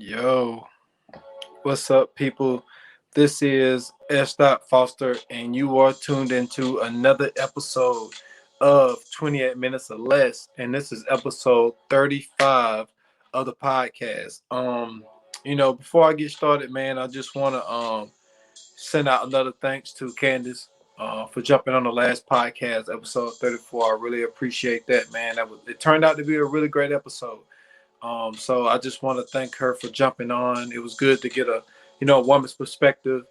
Yo, what's up, people? This is S. Foster, and you are tuned into another episode of 28 Minutes or Less, and this is episode 35 of the podcast. Before I get started, man, I just want to send out another thanks to Candace for jumping on the last podcast, episode 34. I really appreciate that, man. It turned out to be a really great episode. So I just want to thank her for jumping on. It was good to get a woman's perspective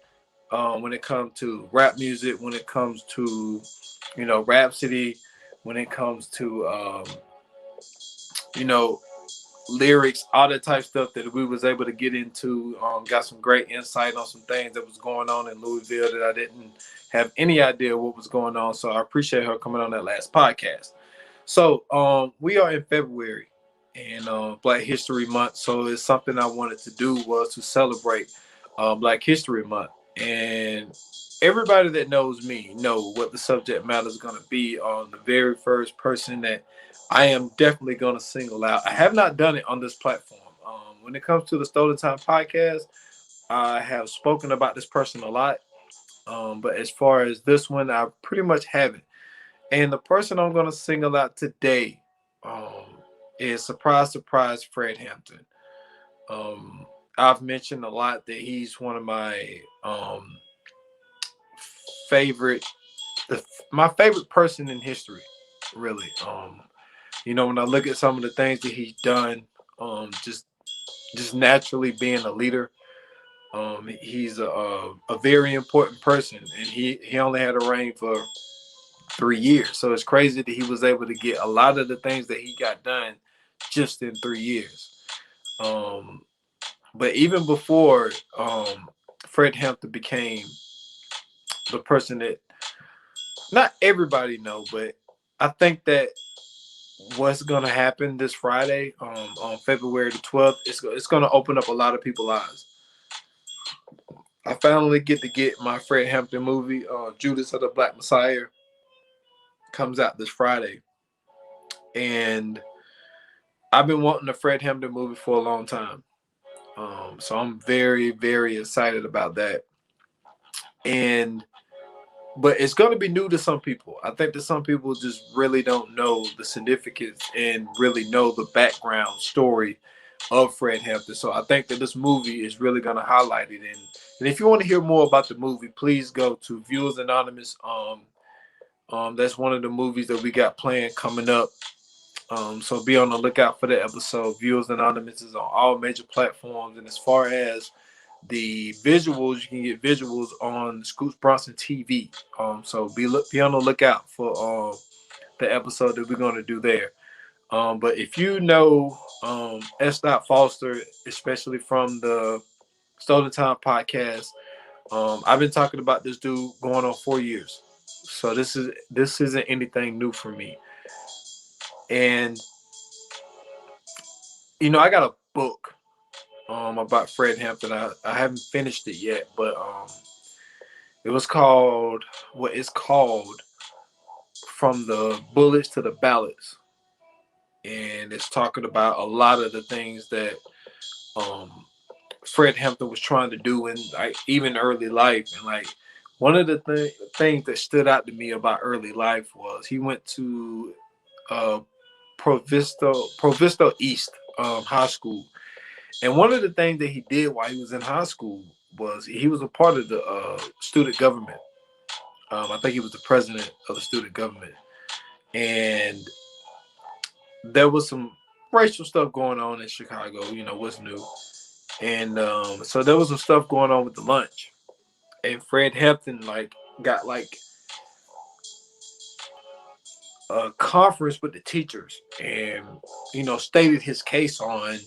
when it comes to rap music, when it comes to, Rhapsody, when it comes to, you know, lyrics, all that type of stuff that we was able to get into. Got some great insight on some things that was going on in Louisville that I didn't have any idea what was going on. So I appreciate her coming on that last podcast. So we are in February and Black History Month. So it's something I wanted to do was to celebrate Black History Month. And everybody that knows me know what the subject matter is going to be on the very first person that I am definitely going to single out. I have not done it on this platform. When it comes to the Stolen Time podcast, I have spoken about this person a lot. But as far as this one, I pretty much haven't. And the person I'm going to single out today is surprise, surprise, Fred Hampton. I've mentioned a lot that he's one of my favorite, my favorite person in history, really. When I look at some of the things that he's done, just naturally being a leader, he's a very important person, and he only had a reign for 3 years. So it's crazy that he was able to get a lot of the things that he got done just in 3 years. But even before Fred Hampton became the person that not everybody know, but I think that what's going to happen this Friday on February the 12th, it's going to open up a lot of people's eyes. I finally get my Fred Hampton movie, Judas of the Black Messiah, comes out this Friday. And I've been wanting a Fred Hampton movie for a long time. So I'm very, very excited about that. But it's going to be new to some people. I think that some people just really don't know the significance and really know the background story of Fred Hampton. So I think that this movie is really going to highlight it. And if you want to hear more about the movie, please go to Viewers Anonymous. That's one of the movies that we got planned coming up. So be on the lookout for the episode. Viewers Anonymous is on all major platforms. And as far as the visuals, you can get visuals on Scoots Bronson TV. So be on the lookout for the episode that we're going to do there. But if you know S. Foster, especially from the Stolen Time podcast, I've been talking about this dude going on 4 years. So this isn't anything new for me. And I got a book about Fred Hampton. I haven't finished it yet, but it's called From the Bullets to the Ballots. And it's talking about a lot of the things that Fred Hampton was trying to do in even early life. And one of the things that stood out to me about early life was he went to Provisto East High School. And one of the things that he did while he was in high school was he was a part of the student government. I think he was the president of the student government. And there was some racial stuff going on in Chicago, what's new. And so there was some stuff going on with the lunch. And Fred Hampton got a conference with the teachers and, stated his case on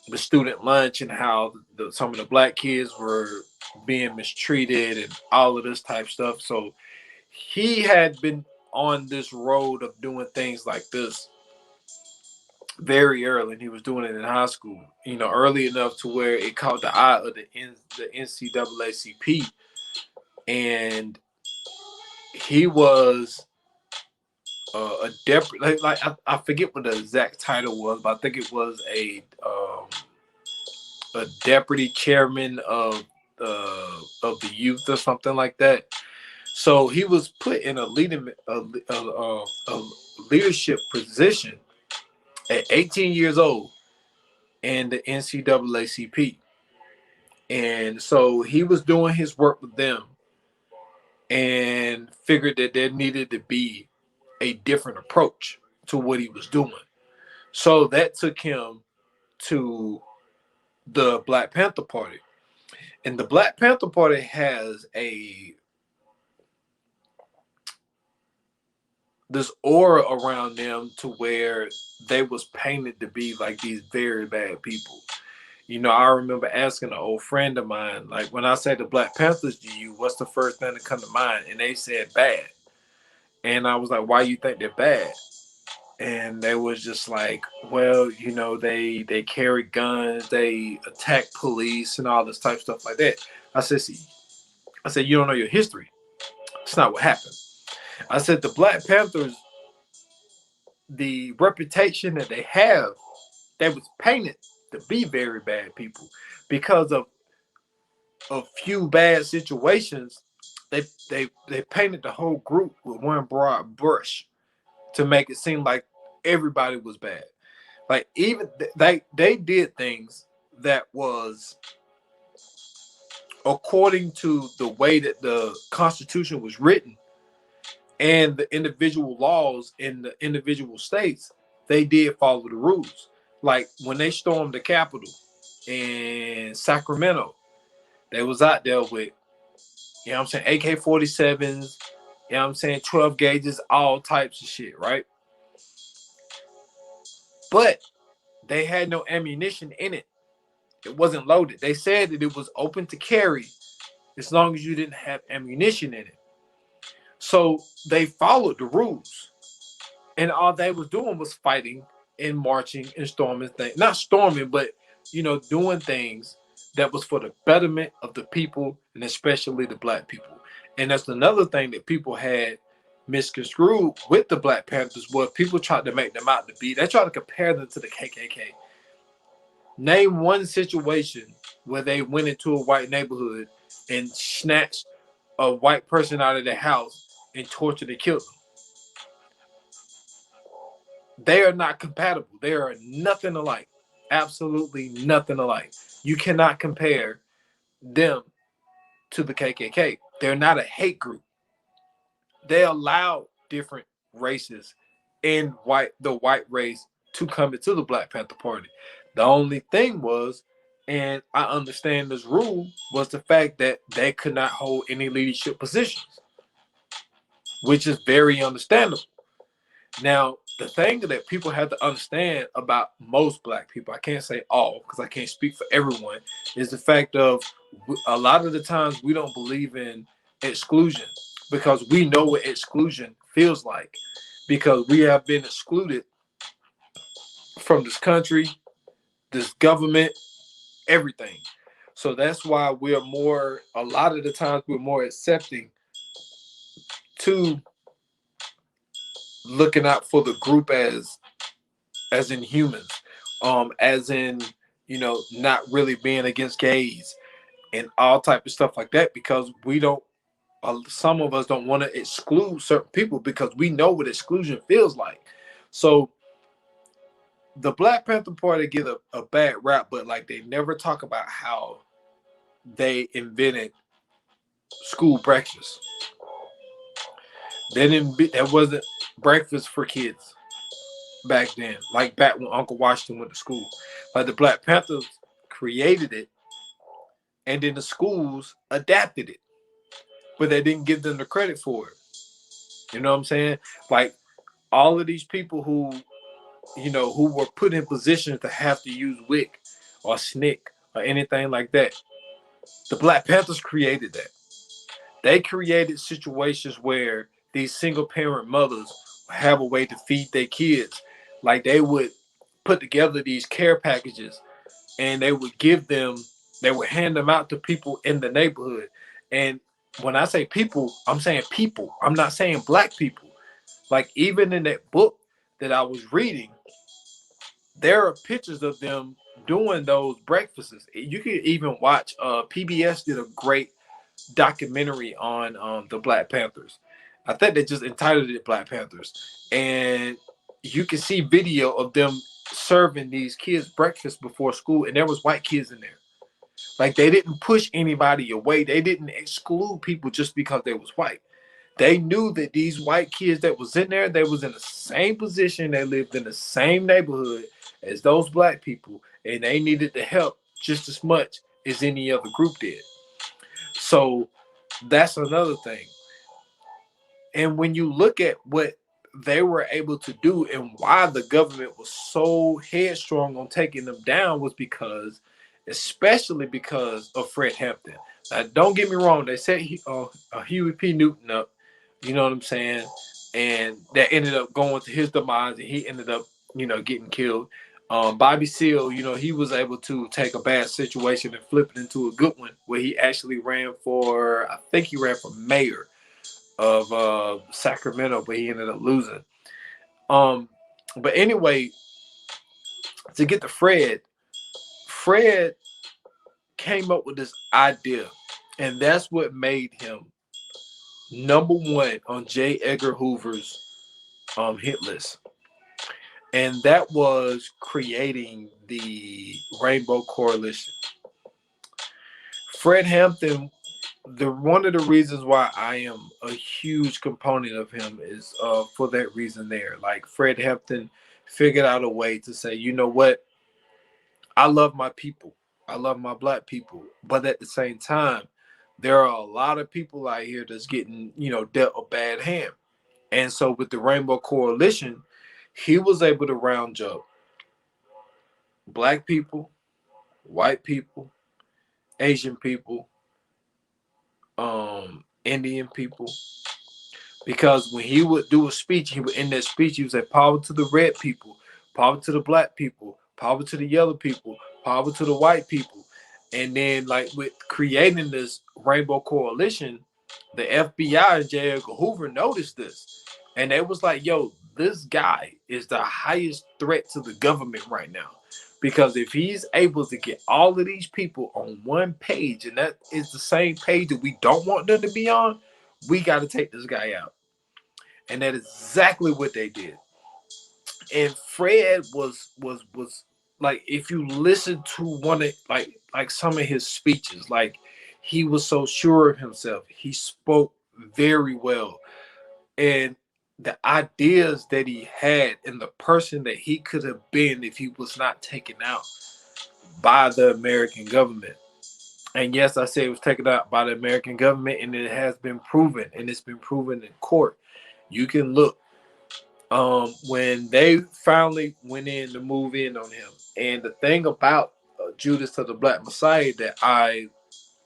the student lunch and how some of the black kids were being mistreated and all of this type stuff. So he had been on this road of doing things like this very early, and he was doing it in high school, early enough to where it caught the eye of the NCAACP. And he was a I forget what the exact title was, but I think it was a a deputy chairman of the youth or something like that. So he was put in a leadership position at 18 years old in the NCAACP. And so he was doing his work with them and figured that there needed to be a different approach to what he was doing. So that took him to the Black Panther Party. And the Black Panther Party has a this aura around them to where they was painted to be like these very bad people. You know, I remember asking an old friend of mine, like, when I say the Black Panthers to you, what's the first thing that come to mind? And they said bad. And I was like, why you think they're bad? And they was just like, well, you know, they carry guns, they attack police and all this type of stuff like that. I said, see, I said, you don't know your history. It's not what happened. I said the Black Panthers, the reputation that they have, they was painted to be very bad people because of a few bad situations. They painted the whole group with one broad brush to make it seem like everybody was bad. Like, even they did things that was according to the way that the Constitution was written and the individual laws in the individual states. They did follow the rules. Like when they stormed the Capitol in Sacramento, they was out there with, you know what I'm saying, AK-47s, you know what I'm saying, 12 gauges, all types of shit, right? But they had no ammunition in it. It wasn't loaded. They said that it was open to carry as long as you didn't have ammunition in it. So they followed the rules. And all they was doing was fighting and marching and storming things. Not storming, but, you know, doing things that was for the betterment of the people and especially the Black people. And that's another thing that people had misconstrued with the Black Panthers, was people tried to make them out to be. They tried to compare them to the KKK. Name one situation where they went into a white neighborhood and snatched a white person out of their house and tortured and killed them. They are not compatible. They are nothing alike. Absolutely nothing alike. You cannot compare them to the KKK. They're not a hate group. They allow different races in the white race to come into the Black Panther Party. The only thing was, and I understand this rule, was the fact that they could not hold any leadership positions, which is very understandable. Now, the thing that people have to understand about most Black people, I can't say all because I can't speak for everyone, is the fact of a lot of the times we don't believe in exclusion because we know what exclusion feels like, because we have been excluded from this country, this government, everything. So that's why a lot of the times we're more accepting to looking out for the group as in humans, as in, you know, not really being against gays and all type of stuff like that, because we don't. Some of us don't want to exclude certain people because we know what exclusion feels like. So the Black Panther Party get a bad rap, but like they never talk about how they invented school breakfast. They didn't. That wasn't breakfast for kids back then, like back when Uncle Washington went to school. Like the Black Panthers created it, and then the schools adapted it, but they didn't give them the credit for it. You know what I'm saying? Like all of these people who, you know, who were put in positions to have to use WIC or SNCC or anything like that, the Black Panthers created that. They created situations where these single parent mothers have a way to feed their kids. Like they would put together these care packages and they would hand them out to people in the neighborhood. And when I say people, I'm saying people. I'm not saying Black people. Like even in that book that I was reading, there are pictures of them doing those breakfasts. You can even watch. PBS did a great documentary on the Black Panthers. I think they just entitled it Black Panthers, and you can see video of them serving these kids breakfast before school, and there was white kids in there. Like they didn't push anybody away. They didn't exclude people just because they was white. They knew that these white kids that was in there, they was in the same position, they lived in the same neighborhood as those black people, and they needed the help just as much as any other group did. So that's another thing. And when you look at what they were able to do and why the government was so headstrong on taking them down was because, especially because of Fred Hampton. Now, don't get me wrong, they set Huey P. Newton up, you know what I'm saying? And that ended up going to his demise, and he ended up, getting killed. Bobby Seale, he was able to take a bad situation and flip it into a good one, where he actually ran for, I think he ran for mayor of Sacramento, but he ended up losing. But anyway, to get to Fred came up with this idea, and that's what made him number one on J. Edgar Hoover's hit list. And that was creating the Rainbow Coalition. Fred Hampton, one of the reasons why I am a huge component of him is for that reason there. Like Fred Hampton figured out a way to say, you know what? I love my people. I love my black people. But at the same time, there are a lot of people out here that's getting, dealt a bad hand. And so with the Rainbow Coalition, he was able to round up black people, white people, Asian people, Indian people. Because when he would do a speech, he would in that speech, he would say, power to the red people, power to the black people, power to the yellow people, power to the white people. And then, like, with creating this Rainbow Coalition, the FBI and J. Edgar Hoover noticed this. And they was like, yo, this guy is the highest threat to the government right now. Because if he's able to get all of these people on one page, and that is the same page that we don't want them to be on, we got to take this guy out. And that is exactly what they did. And Fred was like, if you listen to one of like some of his speeches, like he was so sure of himself. He spoke very well. And the ideas that he had and the person that he could have been if he was not taken out by the American government. And yes, I say it was taken out by the American government, and it has been proven, and it's been proven in court. You can look when they finally went in to move in on him. And the thing about Judas to the Black Messiah that I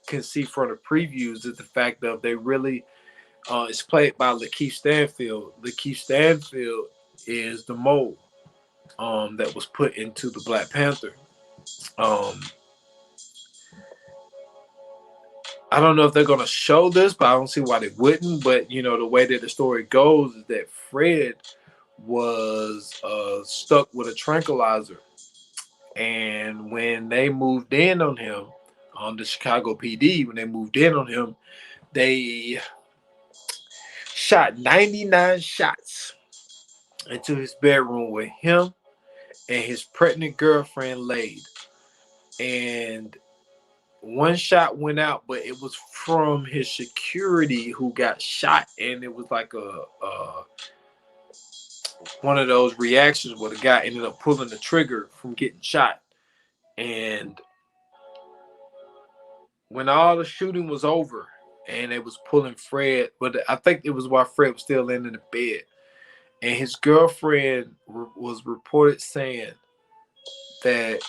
can see from the previews is the fact of they really it's played by Lakeith Stanfield. Lakeith Stanfield is the mold that was put into the Black Panther. I don't know if they're gonna show this, but I don't see why they wouldn't. But the way that the story goes is that Fred was stuck with a tranquilizer, and when they moved in on him, on the Chicago PD, when they moved in on him, they shot 99 shots into his bedroom where him and his pregnant girlfriend laid. And one shot went out, but it was from his security who got shot, and it was like a one of those reactions where the guy ended up pulling the trigger from getting shot. And when all the shooting was over and they was pulling Fred, but I think it was while Fred was still laying in the bed, and his girlfriend was reported saying that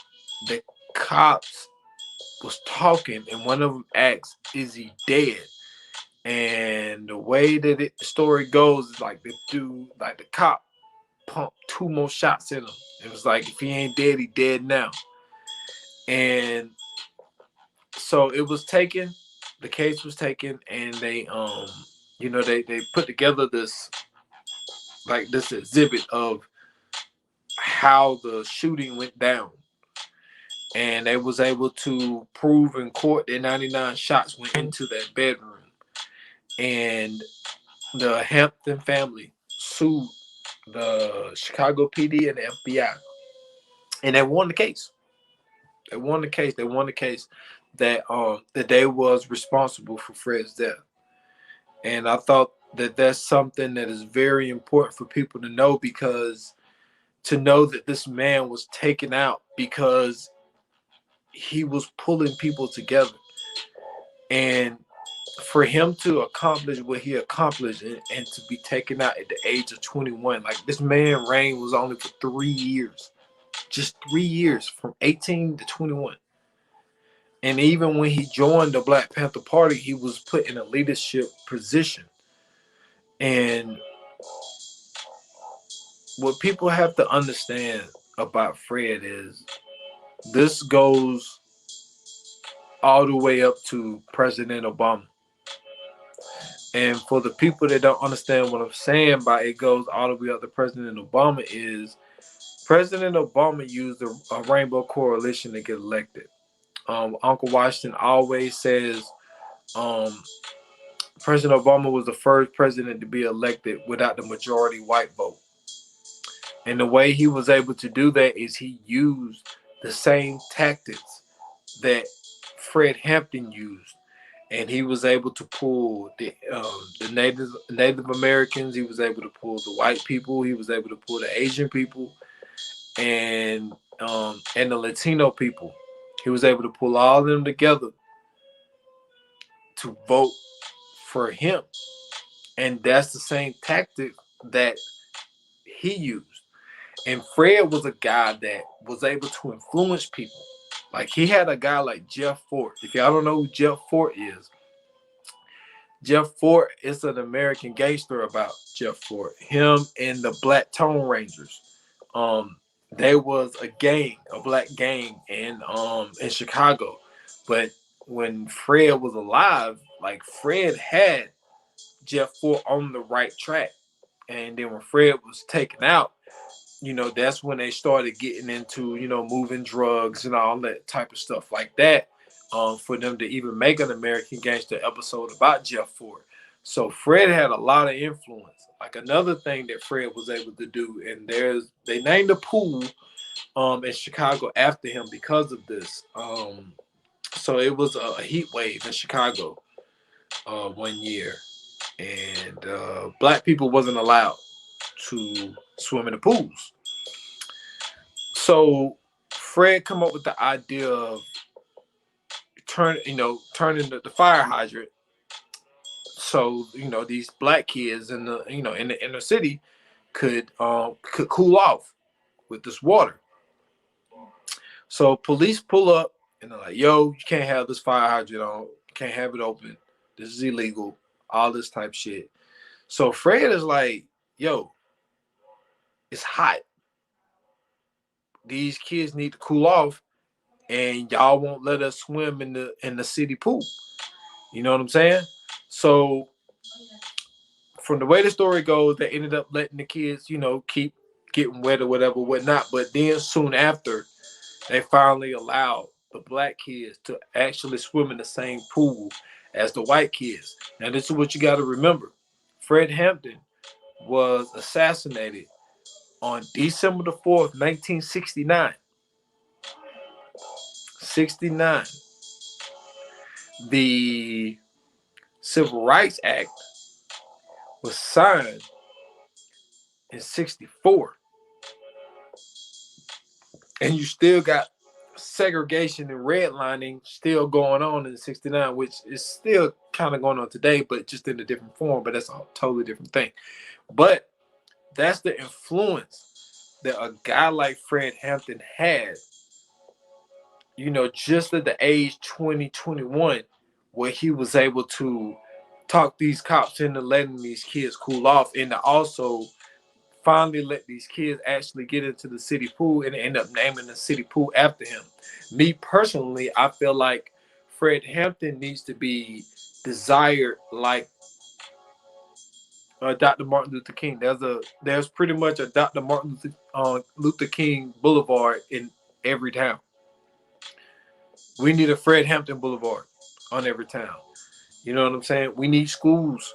the cops was talking, and one of them asked, "Is he dead?" And the way that the story goes is like the cop pumped 2 more shots in him. It was like, if he ain't dead, he dead now. And so it was taken, the case was taken, and they they put together this exhibit of how the shooting went down. and they was able to prove in court that 99 shots went into that bedroom. And the Hampton family sued the Chicago PD and the FBI, and they won the case. They won the case. They won the case that they was responsible for Fred's death. And I thought that that's something that is very important for people to know, because to know that this man was taken out because he was pulling people together, and for him to accomplish what he accomplished, and to be taken out at the age of 21, like this man reign was only for 3 years, just 3 years, from 18 to 21. And even when he joined the Black Panther Party, he was put in a leadership position. And what people have to understand about Fred is this goes all the way up to President Obama. And for the people that don't understand what I'm saying by it goes all the way up to President Obama, is President Obama used a rainbow coalition to get elected. Uncle Washington always says President Obama was the first president to be elected without the majority white vote. And the way he was able to do that is he used the same tactics that Fred Hampton used. And he was able to pull the Native Americans. He was able to pull the white people. He was able to pull the Asian people, and the Latino people. He was able to pull all of them together to vote for him. And that's the same tactic that he used. And Fred was a guy that was able to influence people. Like, he had a guy like Jeff Fort. If y'all don't know who Jeff Fort is, Jeff Fort is an American gangster about Jeff Fort. Him and the Black Tone Rangers. They was a gang, a black gang in Chicago. But when Fred was alive, like, Fred had Jeff Fort on the right track. And then when Fred was taken out, that's when they started getting into, moving drugs and all that type of stuff like that, for them to even make an American Gangster episode about Jeff Ford. So Fred had a lot of influence. Like, another thing that Fred was able to do, and they named a pool in Chicago after him because of this. So it was a heat wave in Chicago one year, and black people wasn't allowed to swim in the pools. So Fred come up with the idea of turning the fire hydrant, so these black kids in the in the inner city could cool off with this water. So police pull up and they're like, "Yo, you can't have this fire hydrant on. You can't have it open. This is illegal." All this type shit. So Fred is like, "Yo, it's hot. These kids need to cool off, and y'all won't let us swim in the city pool." You know what I'm saying? So from the way the story goes, they ended up letting the kids, keep getting wet or whatever, whatnot. But then soon after, they finally allowed the black kids to actually swim in the same pool as the white kids. Now, this is what you got to remember. Fred Hampton was assassinated on December the 4th, 1969. 69. The Civil Rights Act was signed in 64. And you still got segregation and redlining still going on in 69, which is still kind of going on today, but just in a different form. But that's a totally different thing. But that's the influence that a guy like Fred Hampton had, just at the age 20, 21, where he was able to talk these cops into letting these kids cool off, and to also finally let these kids actually get into the city pool and end up naming the city pool after him. Me personally, I feel like Fred Hampton needs to be desired like Dr. Martin Luther King. There's pretty much a Dr. Martin Luther King Boulevard in every town. We need a Fred Hampton Boulevard on every town. You know what I'm saying? We need schools.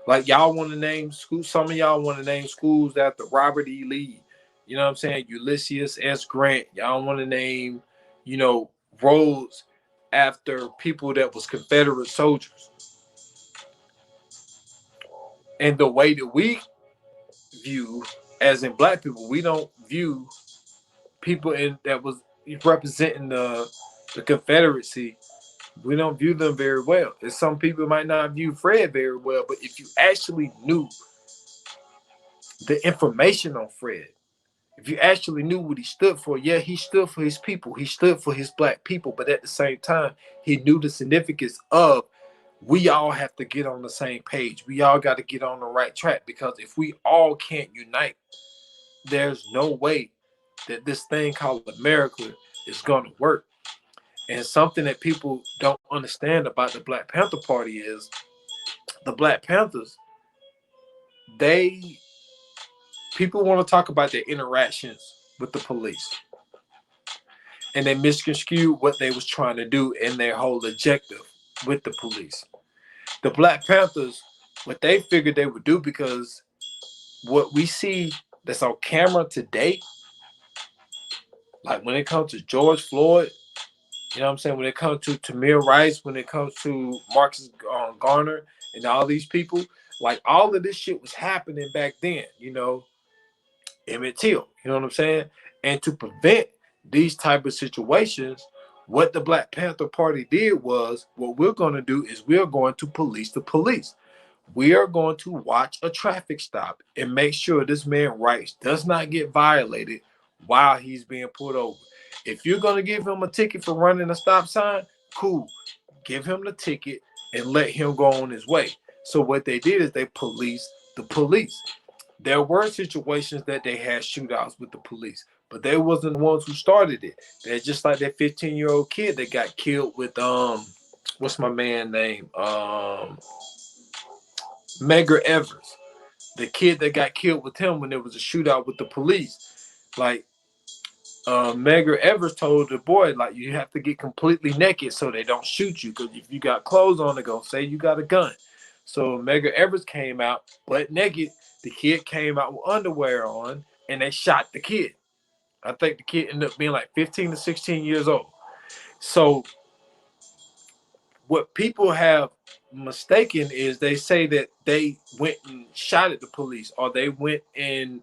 Like y'all want to name schools. Some of y'all want to name schools after Robert E. Lee. You know what I'm saying? Ulysses S. Grant. Y'all want to name, you know, roads after people that was Confederate soldiers. And the way that we view, as in black people, we don't view people in that was representing the Confederacy. We don't view them very well. And some people might not view Fred very well, but if you actually knew the information on Fred, if you actually knew what he stood for, yeah, he stood for his people. He stood for his black people. But at the same time, he knew the significance of we all have to get on the same page. We all got to get on the right track, because if we all can't unite, there's no way that this thing called America is going to work. And something that people don't understand about the Black Panther Party is the Black Panthers, they people want to talk about their interactions with the police, and they misconstrue what they was trying to do in their whole objective with the police. The Black Panthers, what they figured they would do, because what we see that's on camera today, like when it comes to George Floyd, you know what I'm saying, when it comes to Tamir Rice, when it comes to Marcus Garner and all these people, like all of this shit was happening back then, you know, Emmett Till, you know what I'm saying? And to prevent these type of situations, what the Black Panther Party did was, what we're going to do is we're going to police the police. We are going to watch a traffic stop and make sure this man's rights does not get violated while he's being pulled over. If you're going to give him a ticket for running a stop sign, cool. Give him the ticket and let him go on his way. So what they did is they policed the police. There were situations that they had shootouts with the police, but they wasn't the ones who started it. They're just like that 15-year-old kid that got killed with what's my man name? Medgar Evers. The kid that got killed with him when there was a shootout with the police. Like Medgar Evers told the boy, like, you have to get completely naked so they don't shoot you, because if you got clothes on, they're gonna say you got a gun. So Medgar Evers came out butt naked. The kid came out with underwear on, and they shot the kid. I think the kid ended up being like 15 to 16 years old. So what people have mistaken is they say that they went and shot at the police, or they went and,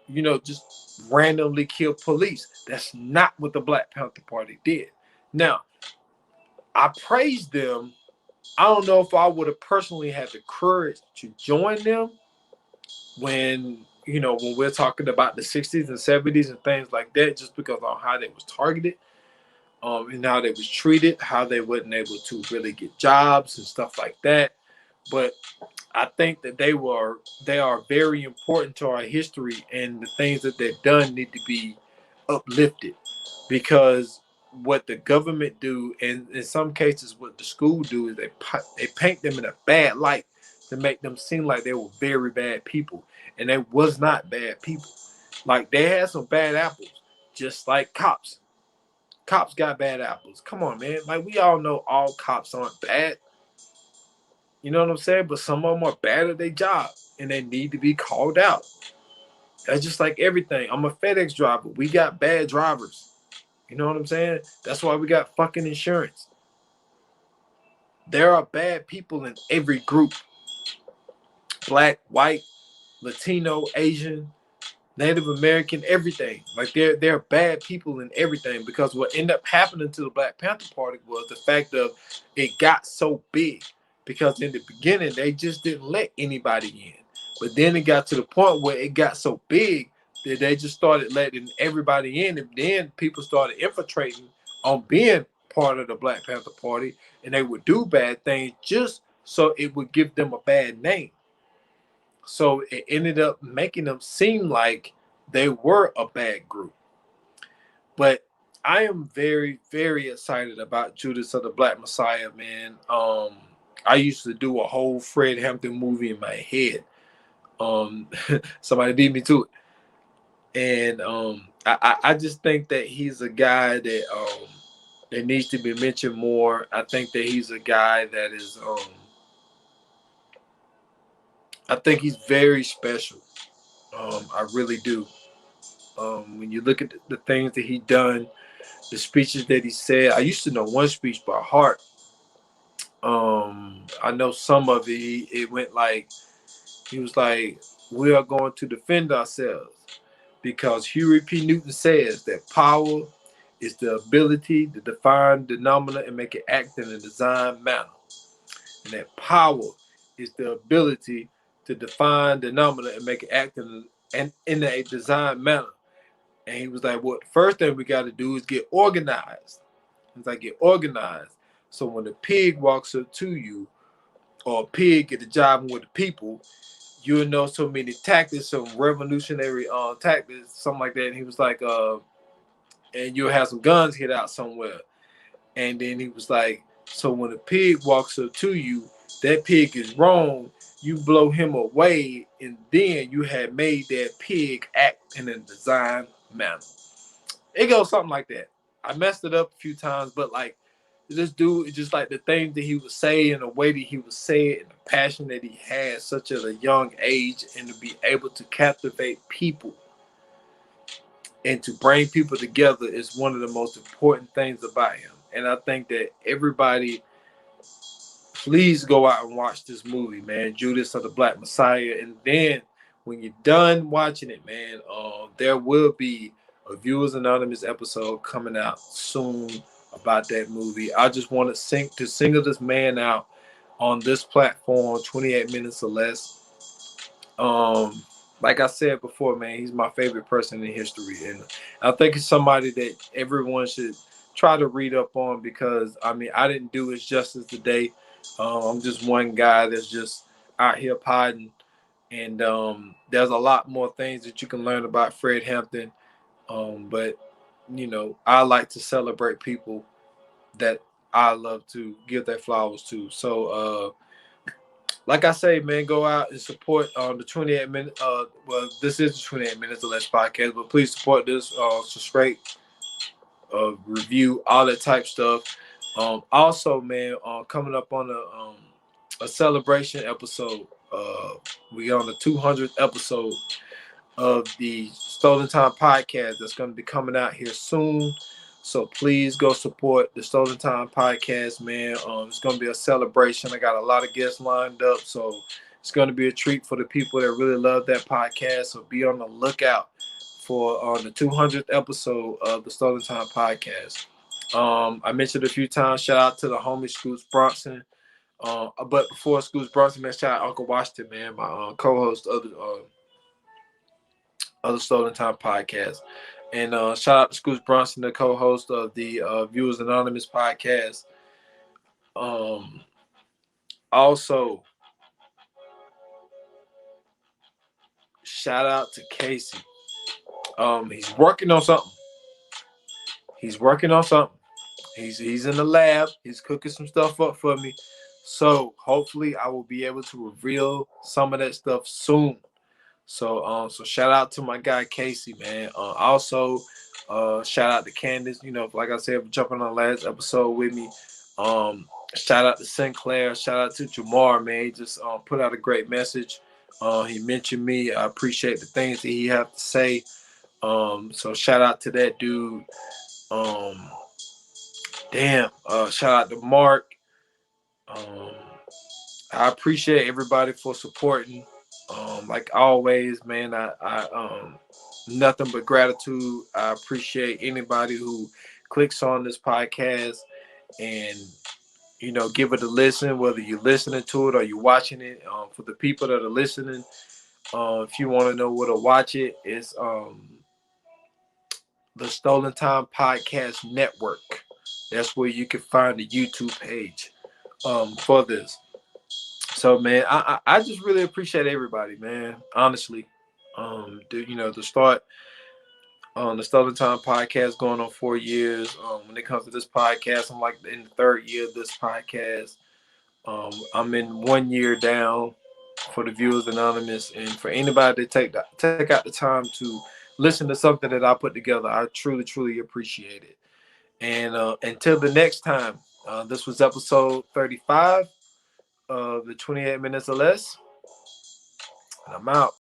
you know, just randomly killed police. That's not what the Black Panther Party did. Now, I praise them. I don't know if I would have personally had the courage to join them when, you know, when we're talking about the 60s and 70s and things like that, just because of how they was targeted, and how they was treated, how they wasn't able to really get jobs and stuff like that. But I think that they are very important to our history, and the things that they've done need to be uplifted, because what the government do, and in some cases what the school do, is they paint them in a bad light to make them seem like they were very bad people, and they was not bad people. Like, they had some bad apples, just like cops. Cops got bad apples. Come on, man. Like, we all know all cops aren't bad. You know what I'm saying? But some of them are bad at their job, and they need to be called out. That's just like everything. I'm a FedEx driver. We got bad drivers. You know what I'm saying? That's why we got fucking insurance. There are bad people in every group. Black, white, Latino, Asian, Native American, everything. Like, they're bad people in everything, because what ended up happening to the Black Panther Party was the fact of it got so big, because in the beginning they just didn't let anybody in. But then it got to the point where it got so big that they just started letting everybody in, and then people started infiltrating on being part of the Black Panther Party, and they would do bad things just so it would give them a bad name. So it ended up making them seem like they were a bad group. But I am very, very excited about Judas of the Black Messiah, man. I used to do a whole Fred Hampton movie in my head. Somebody beat me to it. And I just think that he's a guy that It needs to be mentioned more. I think that he's a guy that is I think he's very special. I really do. When you look at the things that he done, the speeches that he said, I used to know one speech by heart. I know some of it. It went like he was like, "We are going to defend ourselves because Huey P. Newton says that power is the ability to define the nominal and make it act in a designed manner, and that power is the ability to define the nominal and make it act in a designed manner." And he was like, "Well, the first thing we got to do is get organized." He's like, "Get organized. So when a pig walks up to you, or a pig get a job with the people, you'll know so many tactics, some revolutionary tactics, something like that." And he was like, and you'll have some guns hid out somewhere. And then he was like, so when a pig walks up to you, that pig is wrong. You blow him away, and then you have made that pig act in a designed manner. It goes something like that. I messed it up a few times, but like this dude, just like the things that he would say and the way that he would say it and the passion that he had such at a young age, and to be able to captivate people and to bring people together is one of the most important things about him. And I think that everybody, please go out and watch this movie, man, Judas of the Black Messiah. And then when you're done watching it, man, there will be a Viewers Anonymous episode coming out soon about that movie. I just want to single this man out on this platform, 28 minutes or less. Like I said before, man, he's my favorite person in history, and I think it's somebody that everyone should try to read up on, because I mean, I didn't do it justice today. I'm just one guy that's just out here podding, and there's a lot more things that you can learn about Fred Hampton. But I like to celebrate people that I love to give their flowers to. So, like I say, man, go out and support the 28 minute. Well, this is the 28 minutes or less podcast, but please support this. Subscribe, review, all that type stuff. Also, man, coming up on a celebration episode. We on the 200th episode of the Stolen Time podcast that's going to be coming out here soon. So please go support the Stolen Time podcast, man. It's going to be a celebration. I got a lot of guests lined up, so it's going to be a treat for the people that really love that podcast. So be on the lookout for the 200th episode of the Stolen Time podcast. I mentioned a few times, shout out to the homie Scoots Bronson. But before Scoots Bronson, man, shout out Uncle Washington, man, my co-host of the Stolen Time podcast. And shout out to Scoots Bronson, the co-host of the Viewers Anonymous podcast. Also, shout out to Casey. He's working on something. He's in the lab. He's cooking some stuff up for me. So hopefully I will be able to reveal some of that stuff soon. So shout out to my guy Casey, man. Also, shout out to Candace. Like I said, jumping on the last episode with me. Shout out to Sinclair. Shout out to Jamar, man. He just put out a great message. He mentioned me. I appreciate the things that he have to say. So shout out to that dude. Shout out to Mark. I appreciate everybody for supporting. Like always, man, I nothing but gratitude. I appreciate anybody who clicks on this podcast and give it a listen, whether you're listening to it or you're watching it. For the people that are listening, if you want to know where to watch it, it's the Stolen Time Podcast Network. That's where you can find the YouTube page for this. So, man, I just really appreciate everybody, man. Honestly, to start on the Stolen Time podcast going on 4 years. When it comes to this podcast, I'm like in the third year of this podcast. I'm in 1 year down for the Viewers Anonymous, and for anybody to take out the time to listen to something that I put together, I truly, truly appreciate it. And until the next time, this was episode 35 of the 28 minutes or less. And I'm out.